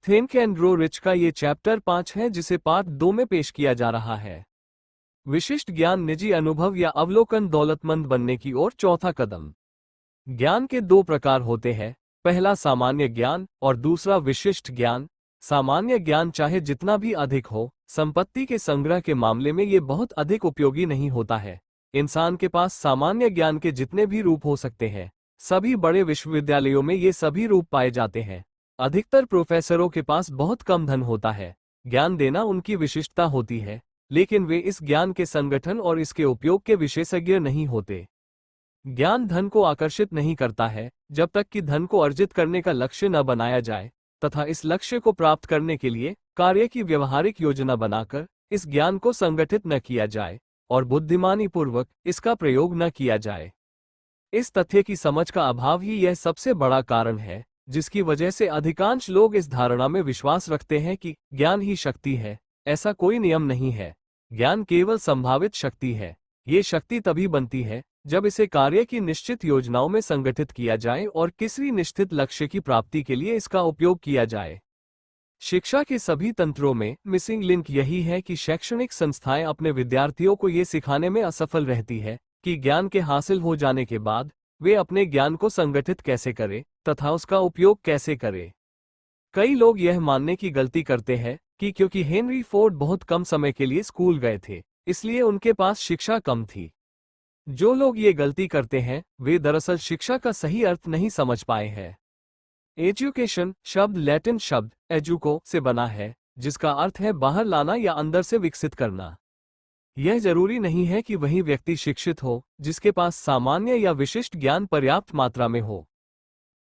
Think and grow rich का ये chapter 5 है जिसे पार्ट 2 में पेश किया जा रहा है। विशिष्ट ज्ञान, निजी अनुभव या अवलोकन, दौलतमंद बनने की ओर चौथा कदम। ज्ञान के दो प्रकार होते हैं, पहला सामान्य ज्ञान और दूसरा विशिष्ट ज्ञान। सामान्य ज्ञान चाहे जितना भी अधिक हो, संपत्ति के संग्रह के मामले में ये बहुत अधिक उपयोगी नहीं होता है। इंसान के पास सामान्य ज्ञान के जितने भी रूप हो सकते हैं, सभी बड़े विश्वविद्यालयों में ये सभी रूप पाए जाते हैं। अधिकतर प्रोफेसरों के पास बहुत कम धन होता है। ज्ञान देना उनकी विशिष्टता होती है, लेकिन वे इस ज्ञान के संगठन और इसके उपयोग के विशेषज्ञ नहीं होते। ज्ञान धन को आकर्षित नहीं करता है जब तक कि धन को अर्जित करने का लक्ष्य न बनाया जाए तथा इस लक्ष्य को प्राप्त करने के लिए कार्य की व्यवहारिक योजना बनाकर इस ज्ञान को संगठित न किया जाए और बुद्धिमानी पूर्वक इसका प्रयोग न किया जाए। इस तथ्य की समझ का अभाव ही यह सबसे बड़ा कारण है जिसकी वजह से अधिकांश लोग इस धारणा में विश्वास रखते हैं कि ज्ञान ही शक्ति है। ऐसा कोई नियम नहीं है। ज्ञान केवल संभावित शक्ति है। ये शक्ति तभी बनती है जब इसे कार्य की निश्चित योजनाओं में संगठित किया जाए और किसी निश्चित लक्ष्य की प्राप्ति के लिए इसका उपयोग किया जाए। शिक्षा के सभी तंत्रों में मिसिंग लिंक यही है कि शैक्षणिक संस्थाएं अपने विद्यार्थियों को ये सिखाने में असफल रहती है कि ज्ञान के हासिल हो जाने के बाद वे अपने ज्ञान को संगठित कैसे करें तथा उसका उपयोग कैसे करें। कई लोग यह मानने की गलती करते हैं कि क्योंकि हेनरी फोर्ड बहुत कम समय के लिए स्कूल गए थे, इसलिए उनके पास शिक्षा कम थी। जो लोग ये गलती करते हैं वे दरअसल शिक्षा का सही अर्थ नहीं समझ पाए हैं। एजुकेशन शब्द लैटिन शब्द एजुको से बना है, जिसका अर्थ है बाहर लाना या अंदर से विकसित करना। यह जरूरी नहीं है कि वही व्यक्ति शिक्षित हो जिसके पास सामान्य या विशिष्ट ज्ञान पर्याप्त मात्रा में हो।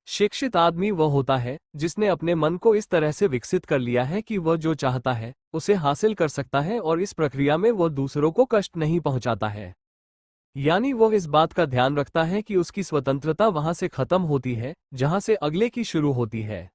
शिक्षित आदमी वह होता है जिसने अपने मन को इस तरह से विकसित कर लिया है कि वह जो चाहता है उसे हासिल कर सकता है और इस प्रक्रिया में वह दूसरों को कष्ट नहीं पहुंचाता है। यानी वह इस बात का ध्यान रखता है कि उसकी स्वतंत्रता वहां से खत्म होती है जहां से अगले की शुरू होती है।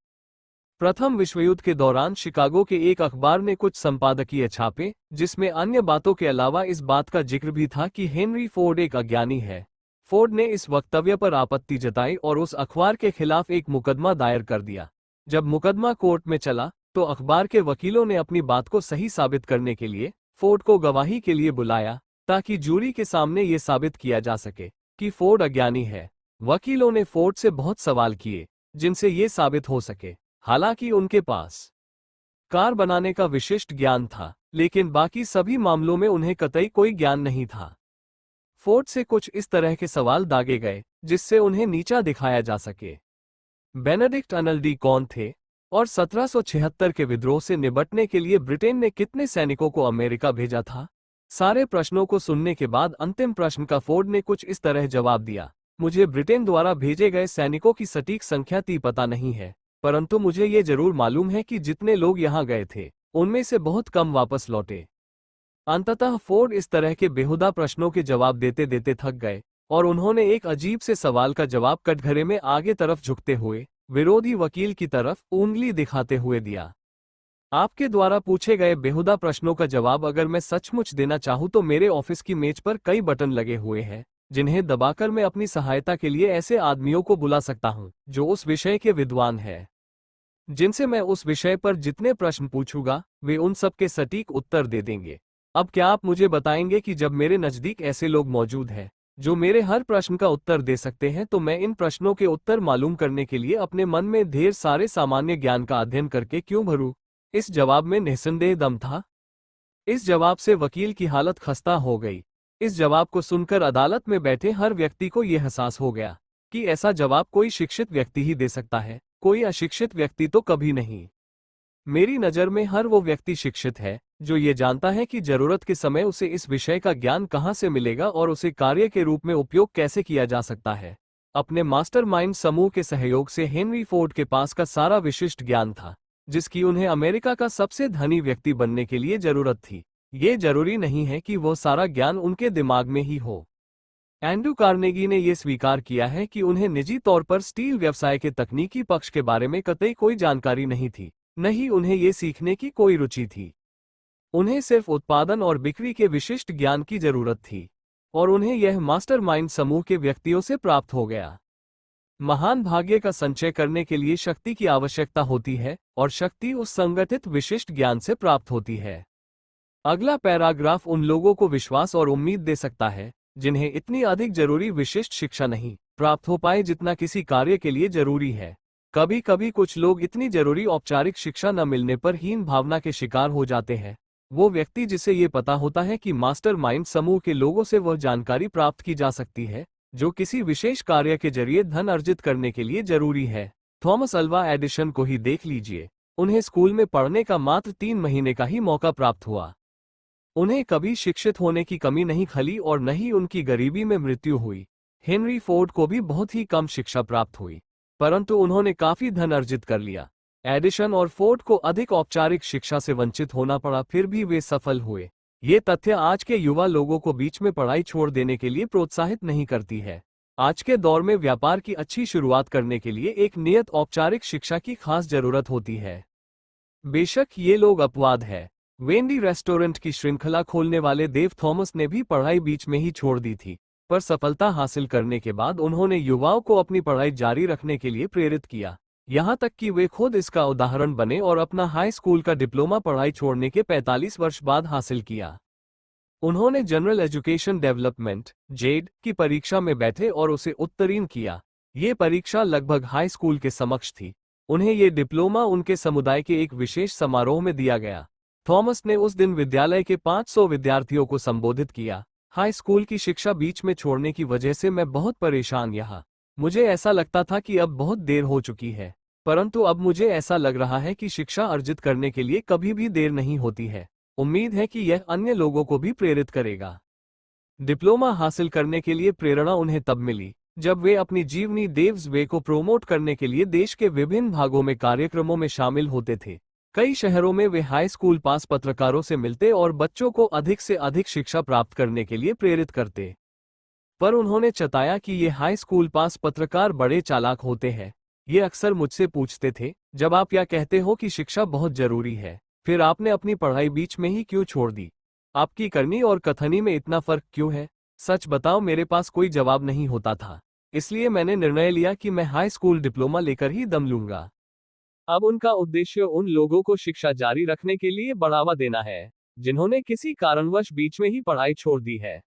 प्रथम विश्वयुद्ध के दौरान शिकागो के एक अखबार ने कुछ संपादकीय छापे जिसमें अन्य बातों के अलावा इस बात का जिक्र भी था कि हेनरी फोर्ड एक अज्ञानी है। फोर्ड ने इस वक्तव्य पर आपत्ति जताई और उस अखबार के खिलाफ एक मुकदमा दायर कर दिया। जब मुकदमा कोर्ट में चला तो अखबार के वकीलों ने अपनी बात को सही साबित करने के लिए फोर्ड को गवाही के लिए बुलाया ताकि जूरी के सामने ये साबित किया जा सके कि फोर्ड अज्ञानी है। वकीलों ने फोर्ड से बहुत सवाल किए जिनसे ये साबित हो सके। हालांकि उनके पास कार बनाने का विशिष्ट ज्ञान था, लेकिन बाकी सभी मामलों में उन्हें कतई कोई ज्ञान नहीं था। फोर्ड से कुछ इस तरह के सवाल दागे गए जिससे उन्हें नीचा दिखाया जा सके। बेनेडिक्ट अर्नल्डी कौन थे और 1776 के विद्रोह से निपटने के लिए ब्रिटेन ने कितने सैनिकों को अमेरिका भेजा था? सारे प्रश्नों को सुनने के बाद अंतिम प्रश्न का फोर्ड ने कुछ इस तरह जवाब दिया, मुझे ब्रिटेन द्वारा भेजे गए सैनिकों की सटीक संख्या पता नहीं है, परंतु मुझे ये जरूर मालूम है कि जितने लोग यहाँ गए थे उनमें से बहुत कम वापस लौटे। अंततः फोर्ड इस तरह के बेहुदा प्रश्नों के जवाब देते देते थक गए और उन्होंने एक अजीब से सवाल का जवाब कटघरे में आगे तरफ झुकते हुए विरोधी वकील की तरफ उंगली दिखाते हुए दिया। आपके द्वारा पूछे गए बेहुदा प्रश्नों का जवाब अगर मैं सचमुच देना चाहूं तो मेरे ऑफिस की मेज पर कई बटन लगे हुए हैं जिन्हें दबाकर मैं अपनी सहायता के लिए ऐसे आदमियों को बुला सकता हूं जो उस विषय के विद्वान हैं, जिनसे मैं उस विषय पर जितने प्रश्न पूछूंगा वे उन सब के सटीक उत्तर दे देंगे। अब क्या आप मुझे बताएंगे कि जब मेरे नज़दीक ऐसे लोग मौजूद हैं जो मेरे हर प्रश्न का उत्तर दे सकते हैं तो मैं इन प्रश्नों के उत्तर मालूम करने के लिए अपने मन में ढेर सारे सामान्य ज्ञान का अध्ययन करके क्यों भरूं? इस जवाब में निस्संदेह दम था। इस जवाब से वकील की हालत खस्ता हो गई। इस जवाब को सुनकर अदालत में बैठे हर व्यक्ति को यह एहसास हो गया कि ऐसा जवाब कोई शिक्षित व्यक्ति ही दे सकता है, कोई अशिक्षित व्यक्ति तो कभी नहीं। मेरी नज़र में हर वो व्यक्ति शिक्षित है जो ये जानता है कि जरूरत के समय उसे इस विषय का ज्ञान कहाँ से मिलेगा और उसे कार्य के रूप में उपयोग कैसे किया जा सकता है। अपने मास्टरमाइंड समूह के सहयोग से हेनरी फोर्ड के पास का सारा विशिष्ट ज्ञान था जिसकी उन्हें अमेरिका का सबसे धनी व्यक्ति बनने के लिए जरूरत थी। ये जरूरी नहीं है कि वह सारा ज्ञान उनके दिमाग में ही हो। एंड्रू कार्नेगी ने यह स्वीकार किया है कि उन्हें निजी तौर पर स्टील व्यवसाय के तकनीकी पक्ष के बारे में कतई कोई जानकारी नहीं थी, न ही उन्हें ये सीखने की कोई रुचि थी। उन्हें सिर्फ उत्पादन और बिक्री के विशिष्ट ज्ञान की जरूरत थी और उन्हें यह मास्टरमाइंड समूह के व्यक्तियों से प्राप्त हो गया। महान भाग्य का संचय करने के लिए शक्ति की आवश्यकता होती है और शक्ति उस संगठित विशिष्ट ज्ञान से प्राप्त होती है। अगला पैराग्राफ उन लोगों को विश्वास और उम्मीद दे सकता है जिन्हें इतनी अधिक जरूरी विशिष्ट शिक्षा नहीं प्राप्त हो पाए जितना किसी कार्य के लिए जरूरी है। कभी कभी कुछ लोग इतनी जरूरी औपचारिक शिक्षा न मिलने पर हीन भावना के शिकार हो जाते हैं। वो व्यक्ति जिसे ये पता होता है कि मास्टरमाइंड समूह के लोगों से वह जानकारी प्राप्त की जा सकती है जो किसी विशेष कार्य के जरिए धन अर्जित करने के लिए जरूरी है। थॉमस अल्वा एडिसन को ही देख लीजिए। उन्हें स्कूल में पढ़ने का मात्र 3 महीने का ही मौका प्राप्त हुआ। उन्हें कभी शिक्षित होने की कमी नहीं खली और न ही उनकी गरीबी में मृत्यु हुई। हेनरी फोर्ड को भी बहुत ही कम शिक्षा प्राप्त हुई, परंतु उन्होंने काफी धन अर्जित कर लिया। एडिसन और फोर्ड को अधिक औपचारिक शिक्षा से वंचित होना पड़ा, फिर भी वे सफल हुए। ये तथ्य आज के युवा लोगों को बीच में पढ़ाई छोड़ देने के लिए प्रोत्साहित नहीं करती है। आज के दौर में व्यापार की अच्छी शुरुआत करने के लिए एक नियत औपचारिक शिक्षा की खास जरूरत होती है। बेशक ये लोग अपवाद है। वेंडी रेस्टोरेंट की श्रृंखला खोलने वाले देव थॉमस ने भी पढ़ाई बीच में ही छोड़ दी थी, पर सफलता हासिल करने के बाद उन्होंने युवाओं को अपनी पढ़ाई जारी रखने के लिए प्रेरित किया, यहाँ तक कि वे खुद इसका उदाहरण बने और अपना हाई स्कूल का डिप्लोमा पढ़ाई छोड़ने के 45 वर्ष बाद हासिल किया। उन्होंने जनरल एजुकेशन डेवलपमेंट जेड की परीक्षा में बैठे और उसे उत्तीर्ण किया। ये परीक्षा लगभग हाई स्कूल के समक्ष थी। उन्हें ये डिप्लोमा उनके समुदाय के एक विशेष समारोह में दिया गया। थॉमस ने उस दिन विद्यालय के 500 विद्यार्थियों को संबोधित किया। हाई स्कूल की शिक्षा बीच में छोड़ने की वजह से मैं बहुत परेशान यहाँ। मुझे ऐसा लगता था कि अब बहुत देर हो चुकी है, परंतु अब मुझे ऐसा लग रहा है कि शिक्षा अर्जित करने के लिए कभी भी देर नहीं होती है। उम्मीद है कि यह अन्य लोगों को भी प्रेरित करेगा। डिप्लोमा हासिल करने के लिए प्रेरणा उन्हें तब मिली जब वे अपनी जीवनी देव्स वे को प्रोमोट करने के लिए देश के विभिन्न भागों में कार्यक्रमों में शामिल होते थे। कई शहरों में वे हाई स्कूल पास पत्रकारों से मिलते और बच्चों को अधिक से अधिक शिक्षा प्राप्त करने के लिए प्रेरित करते। पर उन्होंने चताया कि ये हाई स्कूल पास पत्रकार बड़े चालाक होते हैं। ये अक्सर मुझसे पूछते थे, जब आप यह कहते हो कि शिक्षा बहुत जरूरी है, फिर आपने अपनी पढ़ाई बीच में ही क्यों छोड़ दी? आपकी करनी और कथनी में इतना फर्क क्यों है? सच बताओ, मेरे पास कोई जवाब नहीं होता था। इसलिए मैंने निर्णय लिया कि मैं हाई स्कूल डिप्लोमा लेकर ही दम लूंगा। अब उनका उद्देश्य उन लोगों को शिक्षा जारी रखने के लिए बढ़ावा देना है जिन्होंने किसी कारणवश बीच में ही पढ़ाई छोड़ दी है,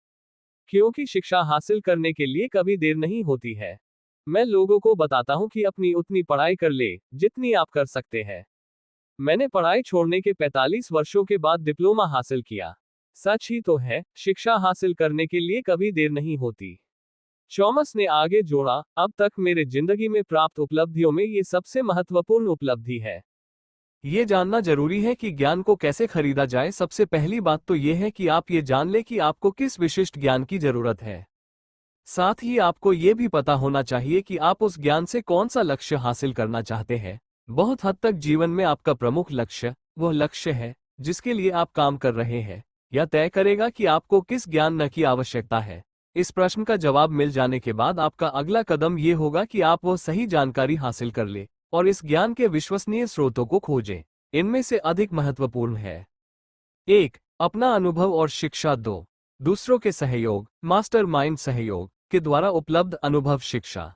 क्योंकि शिक्षा हासिल करने के लिए कभी देर नहीं होती है। मैं लोगों को बताता हूं कि अपनी उतनी पढ़ाई कर ले जितनी आप कर सकते हैं। मैंने पढ़ाई छोड़ने के 45 वर्षों के बाद डिप्लोमा हासिल किया। सच ही तो है, शिक्षा हासिल करने के लिए कभी देर नहीं होती। थॉमस ने आगे जोड़ा, अब तक मेरे जिंदगी में प्राप्त उपलब्धियों में ये सबसे महत्वपूर्ण उपलब्धि है। ये जानना जरूरी है कि ज्ञान को कैसे खरीदा जाए। सबसे पहली बात तो ये है कि आप ये जान ले कि आपको किस विशिष्ट ज्ञान की जरूरत है। साथ ही आपको ये भी पता होना चाहिए कि आप उस ज्ञान से कौन सा लक्ष्य हासिल करना चाहते हैं। बहुत हद तक जीवन में आपका प्रमुख लक्ष्य वह लक्ष्य है जिसके लिए आप काम कर रहे हैं, यह तय करेगा कि आपको किस ज्ञान न की आवश्यकता है। इस प्रश्न का जवाब मिल जाने के बाद आपका अगला कदम ये होगा कि आप वह सही जानकारी हासिल कर ले और इस ज्ञान के विश्वसनीय स्रोतों को खोजें। इनमें से अधिक महत्वपूर्ण है: 1. अपना अनुभव और शिक्षा। 2. दूसरों के सहयोग मास्टरमाइंड सहयोग के द्वारा उपलब्ध अनुभव शिक्षा।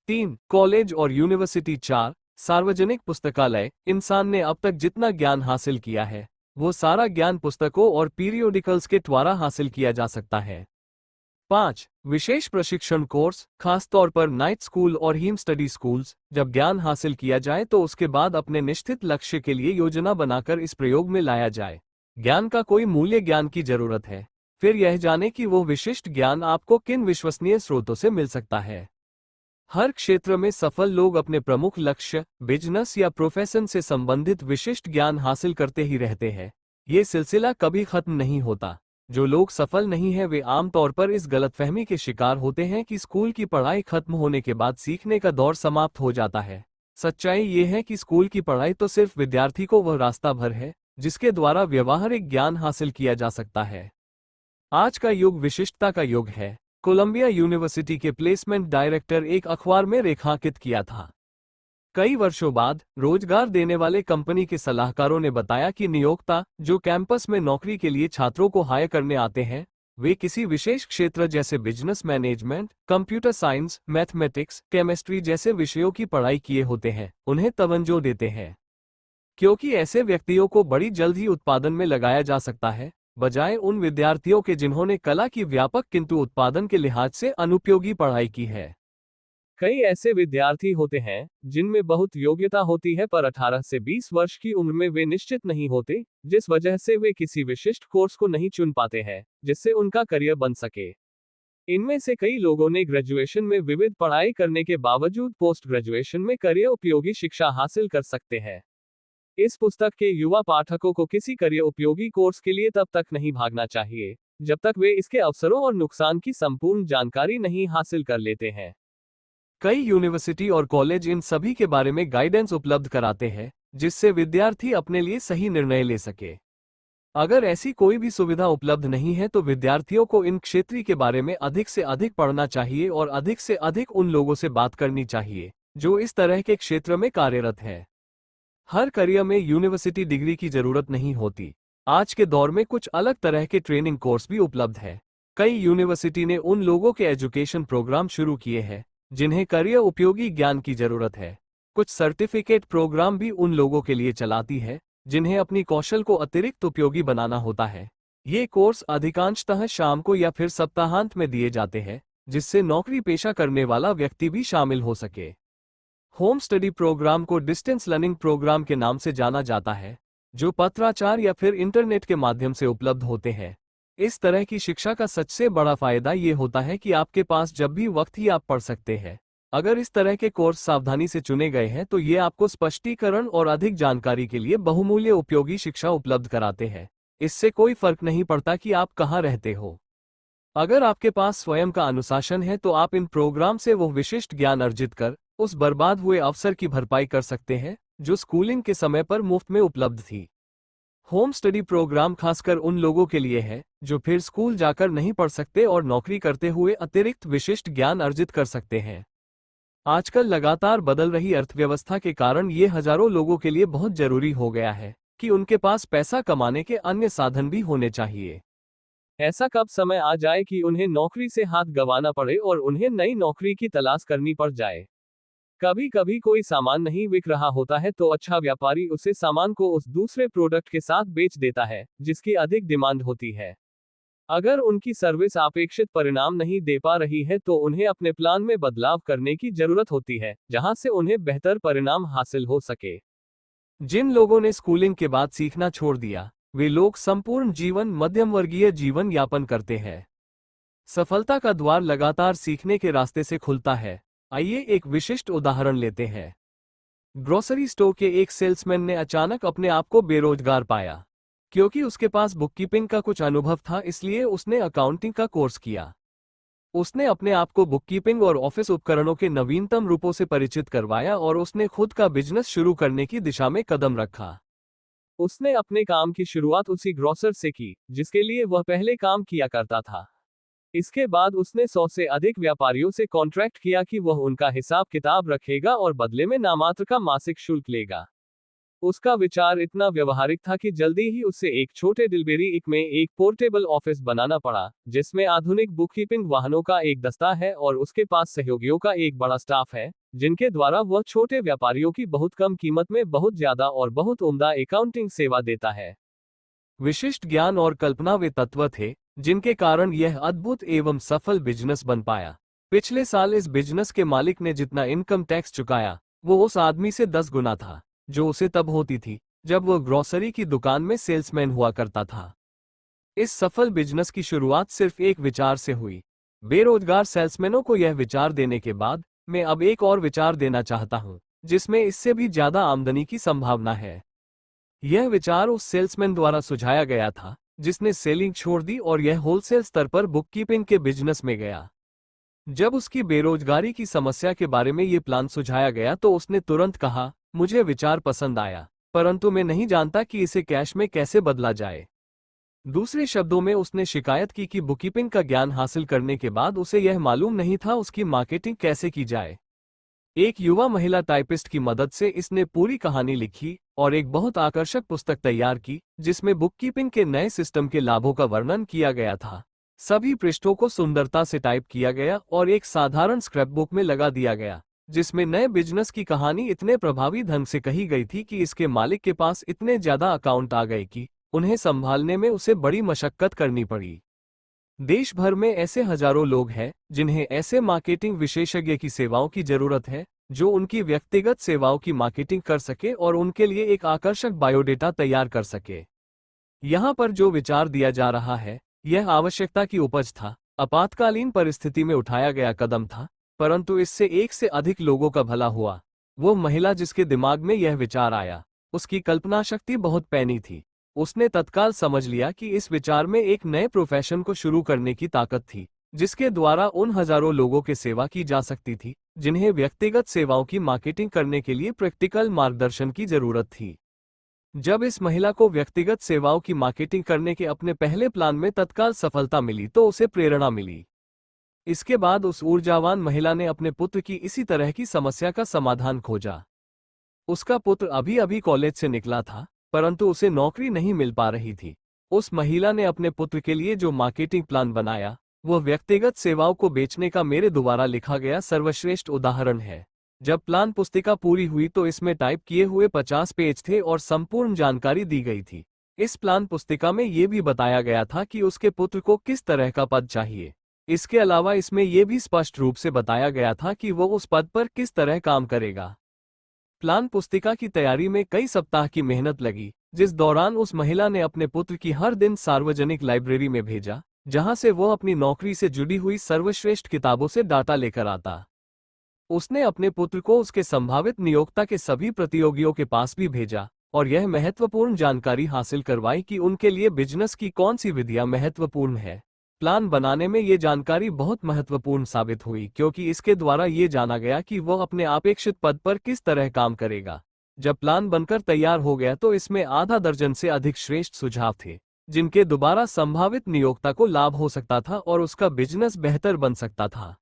3. कॉलेज और यूनिवर्सिटी। 4. सार्वजनिक पुस्तकालय। इंसान ने अब तक जितना ज्ञान हासिल किया है वो सारा ज्ञान पुस्तकों और पीरियोडिकल्स के द्वारा हासिल किया जा सकता है। 5. विशेष प्रशिक्षण कोर्स, खासतौर पर नाइट स्कूल और हीम स्टडी स्कूल्स। जब ज्ञान हासिल किया जाए तो उसके बाद अपने निश्चित लक्ष्य के लिए योजना बनाकर इस प्रयोग में लाया जाए। ज्ञान का कोई मूल्य ज्ञान की जरूरत है, फिर यह जाने कि वो विशिष्ट ज्ञान आपको किन विश्वसनीय स्रोतों से मिल सकता है। हर क्षेत्र में सफल लोग अपने प्रमुख लक्ष्य, बिजनेस या प्रोफेशन से संबंधित विशिष्ट ज्ञान हासिल करते ही रहते हैं। ये सिलसिला कभी खत्म नहीं होता। जो लोग सफल नहीं हैं वे आमतौर पर इस गलतफहमी के शिकार होते हैं कि स्कूल की पढ़ाई खत्म होने के बाद सीखने का दौर समाप्त हो जाता है। सच्चाई ये है कि स्कूल की पढ़ाई तो सिर्फ विद्यार्थी को वह रास्ता भर है जिसके द्वारा व्यावहारिक ज्ञान हासिल किया जा सकता है। आज का युग विशिष्टता का युग है। कोलंबिया यूनिवर्सिटी के प्लेसमेंट डायरेक्टर एक अखबार में रेखांकित किया था। कई वर्षों बाद रोजगार देने वाले कंपनी के सलाहकारों ने बताया कि नियोक्ता जो कैंपस में नौकरी के लिए छात्रों को हायर करने आते हैं वे किसी विशेष क्षेत्र जैसे business management, computer science, mathematics, chemistry जैसे विषयों की पढ़ाई किए होते हैं, उन्हें तवज्जो देते हैं। क्योंकि ऐसे व्यक्तियों को बड़ी जल्द ही उत्पादन में लगाया जा सकता है, बजाय उन विद्यार्थियों के जिन्होंने कला की व्यापक किंतु उत्पादन के लिहाज से अनुपयोगी पढ़ाई की है। कई ऐसे विद्यार्थी होते हैं जिनमें बहुत योग्यता होती है, पर 18 से 20 वर्ष की उम्र में वे निश्चित नहीं होते, जिस वजह से वे किसी विशिष्ट कोर्स को नहीं चुन पाते हैं जिससे उनका करियर बन सके। इनमें से कई लोगों ने ग्रेजुएशन में विविध पढ़ाई करने के बावजूद पोस्ट ग्रेजुएशन में करियर उपयोगी शिक्षा हासिल कर सकते हैं। इस पुस्तक के युवा पाठकों को किसी करियर उपयोगी कोर्स के लिए तब तक नहीं भागना चाहिए जब तक वे इसके अवसरों और नुकसान की संपूर्ण जानकारी नहीं हासिल कर लेते हैं। कई यूनिवर्सिटी और कॉलेज इन सभी के बारे में गाइडेंस उपलब्ध कराते हैं, जिससे विद्यार्थी अपने लिए सही निर्णय ले सके। अगर ऐसी कोई भी सुविधा उपलब्ध नहीं है तो विद्यार्थियों को इन क्षेत्र के बारे में अधिक से अधिक पढ़ना चाहिए और अधिक से अधिक उन लोगों से बात करनी चाहिए जो इस तरह के क्षेत्र में कार्यरत हैं। हर करियर में यूनिवर्सिटी डिग्री की जरूरत नहीं होती। आज के दौर में कुछ अलग तरह के ट्रेनिंग कोर्स भी उपलब्ध है। कई यूनिवर्सिटी ने उन लोगों के एजुकेशन प्रोग्राम शुरू किए हैं जिन्हें करियर उपयोगी ज्ञान की जरूरत है। कुछ सर्टिफिकेट प्रोग्राम भी उन लोगों के लिए चलाती है जिन्हें अपनी कौशल को अतिरिक्त उपयोगी बनाना होता है। ये कोर्स अधिकांशतः शाम को या फिर सप्ताहांत में दिए जाते हैं, जिससे नौकरी पेशा करने वाला व्यक्ति भी शामिल हो सके। होम स्टडी प्रोग्राम को डिस्टेंस लर्निंग प्रोग्राम के नाम से जाना जाता है, जो पत्राचार या फिर इंटरनेट के माध्यम से उपलब्ध होते हैं। इस तरह की शिक्षा का सबसे बड़ा फायदा ये होता है कि आपके पास जब भी वक्त ही आप पढ़ सकते हैं। अगर इस तरह के कोर्स सावधानी से चुने गए हैं तो ये आपको स्पष्टीकरण और अधिक जानकारी के लिए बहुमूल्य उपयोगी शिक्षा उपलब्ध कराते हैं। इससे कोई फर्क नहीं पड़ता कि आप कहाँ रहते हो। अगर आपके पास स्वयं का अनुशासन है तो आप इन प्रोग्राम से वो विशिष्ट ज्ञान अर्जित कर उस बर्बाद हुए अवसर की भरपाई कर सकते हैं जो स्कूलिंग के समय पर मुफ्त में उपलब्ध थी। होम स्टडी प्रोग्राम खासकर उन लोगों के लिए है जो फिर स्कूल जाकर नहीं पढ़ सकते और नौकरी करते हुए अतिरिक्त विशिष्ट ज्ञान अर्जित कर सकते हैं। आजकल लगातार बदल रही अर्थव्यवस्था के कारण ये हजारों लोगों के लिए बहुत जरूरी हो गया है कि उनके पास पैसा कमाने के अन्य साधन भी होने चाहिए। ऐसा कब समय आ जाए कि उन्हें नौकरी से हाथ गंवाना पड़े और उन्हें नई नौकरी की तलाश करनी पड़ जाए। कभी कभी कोई सामान नहीं बिक रहा होता है तो अच्छा व्यापारी उसे सामान को उस दूसरे प्रोडक्ट के साथ बेच देता है जिसकी अधिक डिमांड होती है। अगर उनकी सर्विस अपेक्षित परिणाम नहीं दे पा रही है तो उन्हें अपने प्लान में बदलाव करने की जरूरत होती है, जहां से उन्हें बेहतर परिणाम हासिल हो सके। जिन लोगों ने स्कूलिंग के बाद सीखना छोड़ दिया, वे लोग संपूर्ण जीवन मध्यम वर्गीय जीवन यापन करते हैं। सफलता का द्वार लगातार सीखने के रास्ते से खुलता है। आइए एक विशिष्ट उदाहरण लेते हैं। ग्रोसरी स्टोर के एक सेल्समैन ने अचानक अपने आप को बेरोजगार पाया। क्योंकि उसके पास बुककीपिंग का कुछ अनुभव था, इसलिए उसने अकाउंटिंग का कोर्स किया। उसने अपने आप को बुककीपिंग और ऑफिस उपकरणों के नवीनतम रूपों से परिचित करवाया और उसने खुद का बिजनेस शुरू करने की दिशा में कदम रखा। उसने अपने काम की शुरुआत उसी ग्रोसर से की जिसके लिए वह पहले काम किया करता था। इसके बाद उसने 100 से अधिक व्यापारियों से कॉन्ट्रैक्ट किया कि वह उनका हिसाब किताब रखेगा और बदले में नामात्र का मासिक शुल्क लेगा। उसका विचार इतना व्यवहारिक था कि जल्दी ही उसे एक छोटे डिलीवरी में एक पोर्टेबल ऑफिस बनाना पड़ा, जिसमें आधुनिक बुककीपिंग वाहनों का एक दस्ता है और उसके पास सहयोगियों का एक बड़ा स्टाफ है, जिनके द्वारा वह छोटे व्यापारियों की बहुत कम कीमत में बहुत ज्यादा और बहुत उम्दा अकाउंटिंग सेवा देता है। विशिष्ट ज्ञान और कल्पना वे तत्व थे जिनके कारण यह अद्भुत एवं सफल बिजनेस बन पाया। पिछले साल इस बिजनेस के मालिक ने जितना इनकम टैक्स चुकाया वो उस आदमी से 10 गुना था, जो उसे तब होती थी जब वह ग्रोसरी की दुकान में सेल्समैन हुआ करता था। इस सफल बिजनेस की शुरुआत सिर्फ एक विचार से हुई। बेरोजगार सेल्समैनों को यह विचार देने के बाद मैं अब एक और विचार देना चाहता हूं, जिसमें इससे भी ज्यादा आमदनी की संभावना है। यह विचार उस सेल्समैन द्वारा सुझाया गया था जिसने सेलिंग छोड़ दी और यह होलसेल स्तर पर बुककीपिंग के बिजनेस में गया। जब उसकी बेरोजगारी की समस्या के बारे में ये प्लान सुझाया गया तो उसने तुरंत कहा, मुझे विचार पसंद आया, परंतु मैं नहीं जानता कि इसे कैश में कैसे बदला जाए। दूसरे शब्दों में उसने शिकायत की कि बुककीपिंग का ज्ञान हासिल करने के बाद उसे यह मालूम नहीं था उसकी मार्केटिंग कैसे की जाए। एक युवा महिला टाइपिस्ट की मदद से इसने पूरी कहानी लिखी और एक बहुत आकर्षक पुस्तक तैयार की जिसमें बुककीपिंग के नए सिस्टम के लाभों का वर्णन किया गया था। सभी पृष्ठों को सुंदरता से टाइप किया गया और एक साधारण स्क्रैपबुक में लगा दिया गया, जिसमें नए बिजनेस की कहानी इतने प्रभावी ढंग से कही गई थी कि इसके मालिक के पास इतने ज्यादा अकाउंट आ गए कि उन्हें संभालने में उसे बड़ी मशक्कत करनी पड़ी। देश भर में ऐसे हजारों लोग हैं जिन्हें ऐसे मार्केटिंग विशेषज्ञ की सेवाओं की जरूरत है जो उनकी व्यक्तिगत सेवाओं की मार्केटिंग कर सके और उनके लिए एक आकर्षक बायोडेटा तैयार कर सके। यहाँ पर जो विचार दिया जा रहा है यह आवश्यकता की उपज था, आपातकालीन परिस्थिति में उठाया गया कदम था, परंतु इससे एक से अधिक लोगों का भला हुआ। वो महिला जिसके दिमाग में यह विचार आया, उसकी कल्पना शक्ति बहुत पैनी थी। उसने तत्काल समझ लिया कि इस विचार में एक नए प्रोफेशन को शुरू करने की ताकत थी, जिसके द्वारा उन हजारों लोगों की सेवा की जा सकती थी जिन्हें व्यक्तिगत सेवाओं की मार्केटिंग करने के लिए प्रैक्टिकल मार्गदर्शन की जरूरत थी। जब इस महिला को व्यक्तिगत सेवाओं की मार्केटिंग करने के अपने पहले प्लान में तत्काल सफलता मिली तो उसे प्रेरणा मिली। इसके बाद उस ऊर्जावान महिला ने अपने पुत्र की इसी तरह की समस्या का समाधान खोजा। उसका पुत्र अभी अभी कॉलेज से निकला था, परंतु उसे नौकरी नहीं मिल पा रही थी। उस महिला ने अपने पुत्र के लिए जो मार्केटिंग प्लान बनाया वह व्यक्तिगत सेवाओं को बेचने का मेरे द्वारा लिखा गया सर्वश्रेष्ठ उदाहरण है। जब प्लान पुस्तिका पूरी हुई तो इसमें टाइप किए हुए 50 पेज थे और संपूर्ण जानकारी दी गई थी। इस प्लान पुस्तिका में यह भी बताया गया था कि उसके पुत्र को किस तरह का पद चाहिए। इसके अलावा इसमें यह भी स्पष्ट रूप से बताया गया था कि वो उस पद पर किस तरह काम करेगा। प्लान पुस्तिका की तैयारी में कई सप्ताह की मेहनत लगी, जिस दौरान उस महिला ने अपने पुत्र की हर दिन सार्वजनिक लाइब्रेरी में भेजा, जहां से वो अपनी नौकरी से जुड़ी हुई सर्वश्रेष्ठ किताबों से डाटा लेकर आता। उसने अपने पुत्र को उसके संभावित नियोक्ता के सभी प्रतियोगियों के पास भी भेजा और यह महत्वपूर्ण जानकारी हासिल करवाई कि उनके लिए बिजनेस की कौन सी विधियां महत्वपूर्ण है। प्लान बनाने में ये जानकारी बहुत महत्वपूर्ण साबित हुई क्योंकि इसके द्वारा ये जाना गया कि वह अपने अपेक्षित पद पर किस तरह काम करेगा। जब प्लान बनकर तैयार हो गया तो इसमें आधा दर्जन से अधिक श्रेष्ठ सुझाव थे जिनके दोबारा संभावित नियोक्ता को लाभ हो सकता था और उसका बिजनेस बेहतर बन सकता था।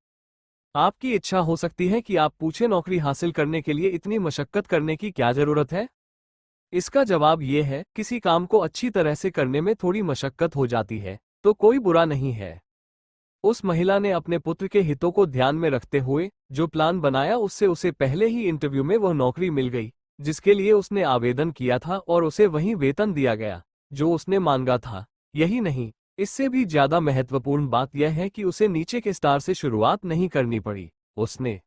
आपकी इच्छा हो सकती है कि आप पूछे नौकरी हासिल करने के लिए इतनी मशक्कत करने की क्या जरूरत है? इसका जवाब ये है, किसी काम को अच्छी तरह से करने में थोड़ी मशक्कत हो जाती है तो कोई बुरा नहीं है। उस महिला ने अपने पुत्र के हितों को ध्यान में रखते हुए जो प्लान बनाया उससे उसे पहले ही इंटरव्यू में वह नौकरी मिल गई जिसके लिए उसने आवेदन किया था और उसे वही वेतन दिया गया जो उसने मांगा था। यही नहीं, इससे भी ज्यादा महत्वपूर्ण बात यह है कि उसे नीचे के स्टार से शुरुआत नहीं करनी पड़ी। उसने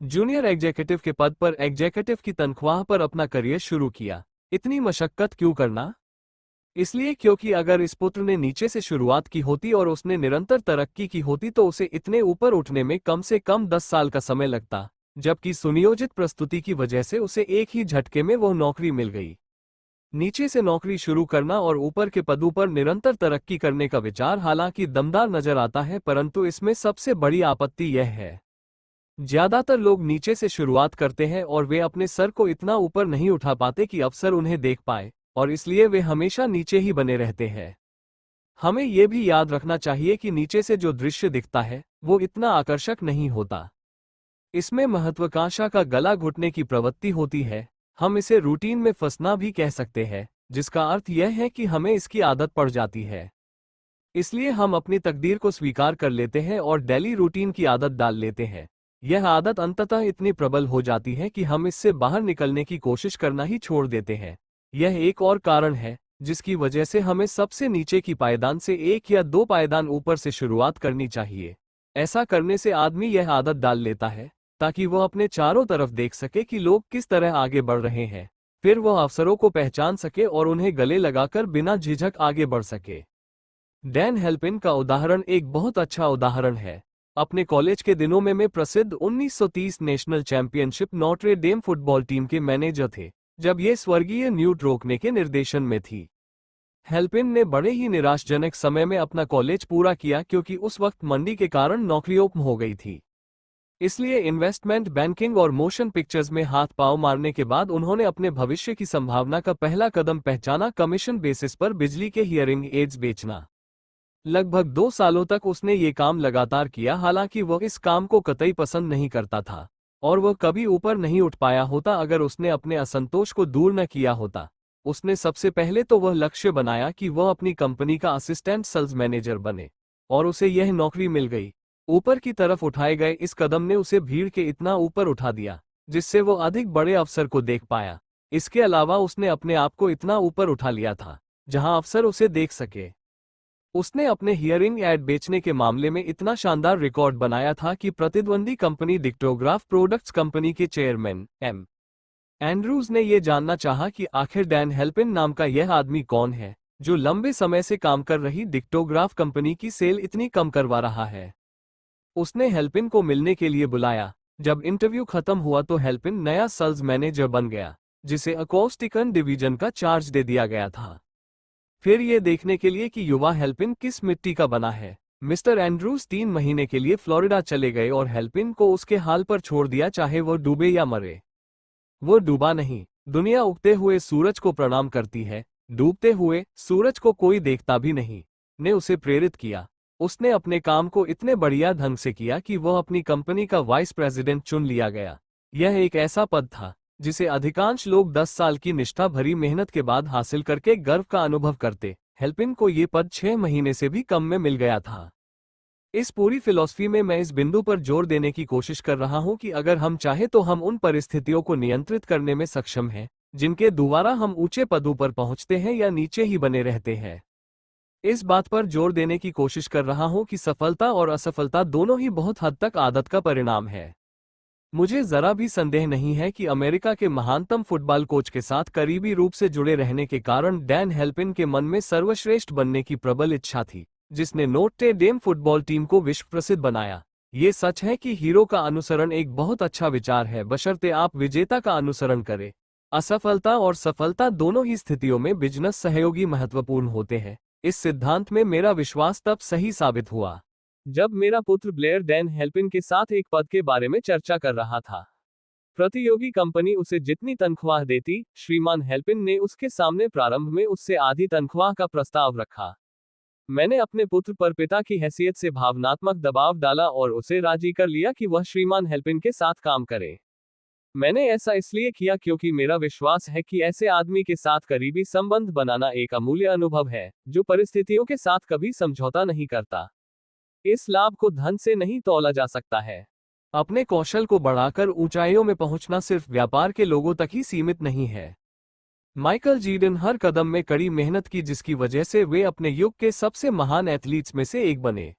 जूनियर एग्जीक्यूटिव के पद पर एग्जीक्यूटिव की तनख्वाह पर अपना करियर शुरू किया। इतनी मशक्कत क्यों करना? इसलिए क्योंकि अगर इस पुत्र ने नीचे से शुरुआत की होती और उसने निरंतर तरक्की की होती तो उसे इतने ऊपर उठने में कम से कम 10 साल का समय लगता, जबकि सुनियोजित प्रस्तुति की वजह से उसे एक ही झटके में वह नौकरी मिल गई। नीचे से नौकरी शुरू करना और ऊपर के पदों पर निरंतर तरक्की करने का विचार हालांकि दमदार नजर आता है, परंतु इसमें सबसे बड़ी आपत्ति यह है, ज्यादातर लोग नीचे से शुरुआत करते हैं और वे अपने सर को इतना ऊपर नहीं उठा पाते कि अफसर उन्हें देख पाए और इसलिए वे हमेशा नीचे ही बने रहते हैं। हमें यह भी याद रखना चाहिए कि नीचे से जो दृश्य दिखता है वो इतना आकर्षक नहीं होता। इसमें महत्वाकांक्षा का गला घुटने की प्रवृत्ति होती है। हम इसे रूटीन में फंसना भी कह सकते हैं, जिसका अर्थ यह है कि हमें इसकी आदत पड़ जाती है। इसलिए हम अपनी तकदीर को स्वीकार कर लेते हैं और डेली रूटीन की आदत डाल लेते हैं। यह आदत अंततः इतनी प्रबल हो जाती है कि हम इससे बाहर निकलने की कोशिश करना ही छोड़ देते हैं। यह एक और कारण है जिसकी वजह से हमें सबसे नीचे की पायदान से 1 या 2 पायदान ऊपर से शुरुआत करनी चाहिए। ऐसा करने से आदमी यह आदत डाल लेता है ताकि वह अपने चारों तरफ देख सके कि लोग किस तरह आगे बढ़ रहे हैं, फिर वह अवसरों को पहचान सके और उन्हें गले लगाकर बिना झिझक आगे बढ़ सके। डैन हेल्पिन का उदाहरण एक बहुत अच्छा उदाहरण है। अपने कॉलेज के दिनों में प्रसिद्ध 1930 national championship Notre Dame football team के मैनेजर थे जब ये स्वर्गीय न्यूट रोकने के निर्देशन में थी। हेल्पिन ने बड़े ही निराशजनक समय में अपना कॉलेज पूरा किया क्योंकि उस वक्त मंदी के कारण नौकरियों हो गई थी। इसलिए इन्वेस्टमेंट बैंकिंग और मोशन पिक्चर्स में हाथ पांव मारने के बाद उन्होंने अपने भविष्य की संभावना का पहला कदम पहचाना, कमीशन बेसिस पर बिजली के हियरिंग एड्स बेचना। लगभग 2 सालों तक उसने ये काम लगातार किया, हालांकि वह इस काम को कतई पसंद नहीं करता था और वह कभी ऊपर नहीं उठ पाया होता अगर उसने अपने असंतोष को दूर न किया होता। उसने सबसे पहले तो वह लक्ष्य बनाया कि वह अपनी कंपनी का असिस्टेंट सेल्स मैनेजर बने और उसे यह नौकरी मिल गई। ऊपर की तरफ उठाए गए इस कदम ने उसे भीड़ के इतना ऊपर उठा दिया जिससे वो अधिक बड़े अवसर को देख पाया। इसके अलावा उसने अपने आप को इतना ऊपर उठा लिया था जहां अफसर उसे देख सके। उसने अपने हियरिंग ऐड बेचने के मामले में इतना शानदार रिकॉर्ड बनाया था कि प्रतिद्वंदी कंपनी डिक्टोग्राफ प्रोडक्ट्स कंपनी के चेयरमैन एम एंड्रूज ने यह जानना चाहा कि आखिर डैन हेल्पिन नाम का यह आदमी कौन है जो लंबे समय से काम कर रही डिक्टोग्राफ कंपनी की सेल इतनी कम करवा रहा है। उसने हेल्पिन को मिलने के लिए बुलाया। जब इंटरव्यू खत्म हुआ तो हेल्पिन नया सेल्स मैनेजर बन गया जिसे अकोस्टिकन डिवीजन का चार्ज दे दिया गया था। फिर ये देखने के लिए कि युवा हेल्पिन किस मिट्टी का बना है, मिस्टर एंड्रूज 3 महीने के लिए फ्लोरिडा चले गए और हेल्पिन को उसके हाल पर छोड़ दिया, चाहे वो डूबे या मरे। वो डूबा नहीं। दुनिया उगते हुए सूरज को प्रणाम करती है, डूबते हुए सूरज को कोई देखता भी नहीं। ने उसे प्रेरित किया। उसने अपने काम को इतने बढ़िया ढंग से किया कि वह अपनी कंपनी का वाइस प्रेसिडेंट चुन लिया गया। यह एक ऐसा पद था जिसे अधिकांश लोग 10 साल की निष्ठा भरी मेहनत के बाद हासिल करके गर्व का अनुभव करते। हेल्पिन को ये पद 6 महीने से भी कम में मिल गया था। इस पूरी फिलॉसफी में मैं इस बिंदु पर जोर देने की कोशिश कर रहा हूं कि अगर हम चाहें तो हम उन परिस्थितियों को नियंत्रित करने में सक्षम हैं जिनके द्वारा हम ऊंचे पदों पर पहुंचते हैं या नीचे ही बने रहते हैं। इस बात पर जोर देने की कोशिश कर रहा हूं कि सफलता और असफलता दोनों ही बहुत हद तक आदत का परिणाम है। मुझे जरा भी संदेह नहीं है कि अमेरिका के महानतम फुटबॉल कोच के साथ करीबी रूप से जुड़े रहने के कारण डैन हेल्पिन के मन में सर्वश्रेष्ठ बनने की प्रबल इच्छा थी, जिसने नोट्रे डेम फुटबॉल टीम को विश्व प्रसिद्ध बनाया। ये सच है कि हीरो का अनुसरण एक बहुत अच्छा विचार है, बशर्ते आप विजेता का अनुसरण करें। असफलता और सफलता दोनों ही स्थितियों में बिजनेस सहयोगी महत्वपूर्ण होते हैं। इस सिद्धांत में मेरा विश्वास तब सही साबित हुआ जब मेरा पुत्र ब्लेयर डैन हेल्पिन के साथ एक पद के बारे में चर्चा कर रहा था। प्रतियोगी कंपनी उसे जितनी तनख्वाह देती, श्रीमान हेल्पिन ने उसके सामने प्रारंभ में उससे आधी तनख्वाह का प्रस्ताव रखा। मैंने अपने पुत्र पर पिता की हैसियत से भावनात्मक दबाव डाला और उसे राजी कर लिया कि वह श्रीमान हेल्पिन के साथ काम करे। मैंने ऐसा इसलिए किया क्योंकि मेरा विश्वास है कि ऐसे आदमी के साथ करीबी संबंध बनाना एक अमूल्य अनुभव है, जो परिस्थितियों के साथ कभी समझौता नहीं करता। इस लाभ को धन से नहीं तौला जा सकता है। अपने कौशल को बढ़ाकर ऊंचाइयों में पहुंचना सिर्फ व्यापार के लोगों तक ही सीमित नहीं है। माइकल जीडन हर कदम में कड़ी मेहनत की, जिसकी वजह से वे अपने युग के सबसे महान एथलीट्स में से एक बने।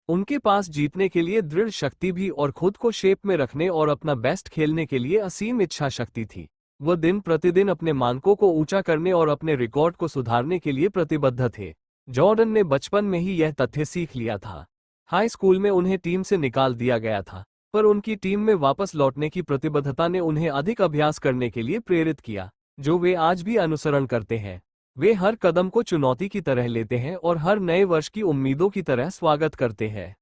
उनके पास जीतने के लिए दृढ़ शक्ति भी और खुद को शेप में रखने और अपना बेस्ट खेलने के लिए असीम इच्छा शक्ति थी। वह दिन प्रतिदिन अपने मानकों को ऊंचा करने और अपने रिकॉर्ड को सुधारने के लिए प्रतिबद्ध थे। जॉर्डन ने बचपन में ही यह तथ्य सीख लिया था। हाई स्कूल में उन्हें टीम से निकाल दिया गया था, पर उनकी टीम में वापस लौटने की प्रतिबद्धता ने उन्हें अधिक अभ्यास करने के लिए प्रेरित किया, जो वे आज भी अनुसरण करते हैं। वे हर कदम को चुनौती की तरह लेते हैं और हर नए वर्ष की उम्मीदों की तरह स्वागत करते हैं।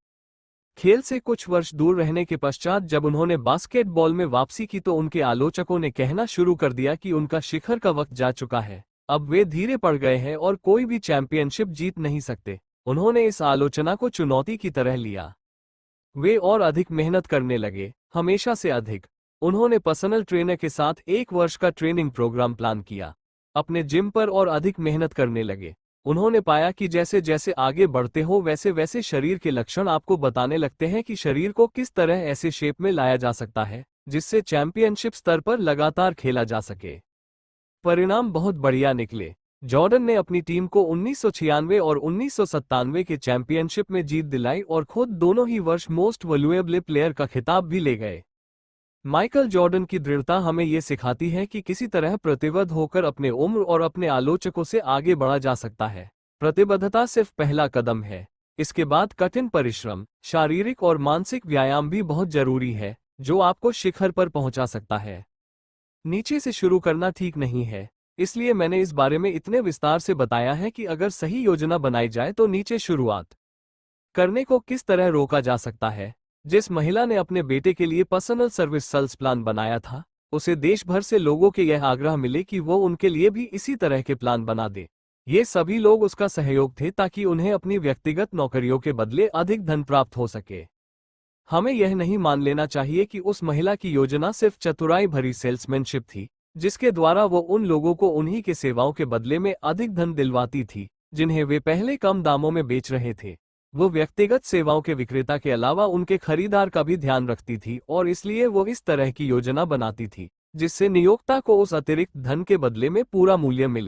खेल से कुछ वर्ष दूर रहने के पश्चात जब उन्होंने बास्केटबॉल में वापसी की तो उनके आलोचकों ने कहना शुरू कर दिया कि उनका शिखर का वक्त जा चुका है, अब वे धीरे पड़ गए हैं और कोई भी चैंपियनशिप जीत नहीं सकते। उन्होंने इस आलोचना को चुनौती की तरह लिया। वे और अधिक मेहनत करने लगे, हमेशा से अधिक। उन्होंने पर्सनल ट्रेनर के साथ 1 वर्ष का ट्रेनिंग प्रोग्राम प्लान किया, अपने जिम पर और अधिक मेहनत करने लगे। उन्होंने पाया कि जैसे जैसे आगे बढ़ते हो वैसे वैसे शरीर के लक्षण आपको बताने लगते हैं कि शरीर को किस तरह ऐसे शेप में लाया जा सकता है जिससे चैंपियनशिप स्तर पर लगातार खेला जा सके। परिणाम बहुत बढ़िया निकले। जॉर्डन ने अपनी टीम को 1996 और 1997 के चैंपियनशिप में जीत दिलाई और खुद दोनों ही वर्ष मोस्ट वैल्यूएबल प्लेयर का खिताब भी ले गए। माइकल जॉर्डन की दृढ़ता हमें ये सिखाती है कि किसी तरह प्रतिबद्ध होकर अपने उम्र और अपने आलोचकों से आगे बढ़ा जा सकता है। प्रतिबद्धता सिर्फ पहला कदम है। इसके बाद कठिन परिश्रम, शारीरिक और मानसिक व्यायाम भी बहुत जरूरी है, जो आपको शिखर पर पहुंचा सकता है। नीचे से शुरू करना ठीक नहीं है, इसलिए मैंने इस बारे में इतने विस्तार से बताया है कि अगर सही योजना बनाई जाए तो नीचे शुरुआत करने को किस तरह रोका जा सकता है। जिस महिला ने अपने बेटे के लिए पर्सनल सर्विस सेल्स प्लान बनाया था, उसे देश भर से लोगों के यह आग्रह मिले कि वो उनके लिए भी इसी तरह के प्लान बना दे। ये सभी लोग उसका सहयोग थे ताकि उन्हें अपनी व्यक्तिगत नौकरियों के बदले अधिक धन प्राप्त हो सके। हमें यह नहीं मान लेना चाहिए कि उस महिला की योजना सिर्फ चतुराई भरी सेल्समैनशिप थी, जिसके द्वारा वो उन लोगों को उन्हीं के सेवाओं के बदले में अधिक धन दिलवाती थी जिन्हें वे पहले कम दामों में बेच रहे थे। वो व्यक्तिगत सेवाओं के विक्रेता के अलावा उनके खरीदार का भी ध्यान रखती थी और इसलिए वो इस तरह की योजना बनाती थी जिससे नियोक्ता को उस अतिरिक्त धन के बदले में पूरा मूल्य मिले।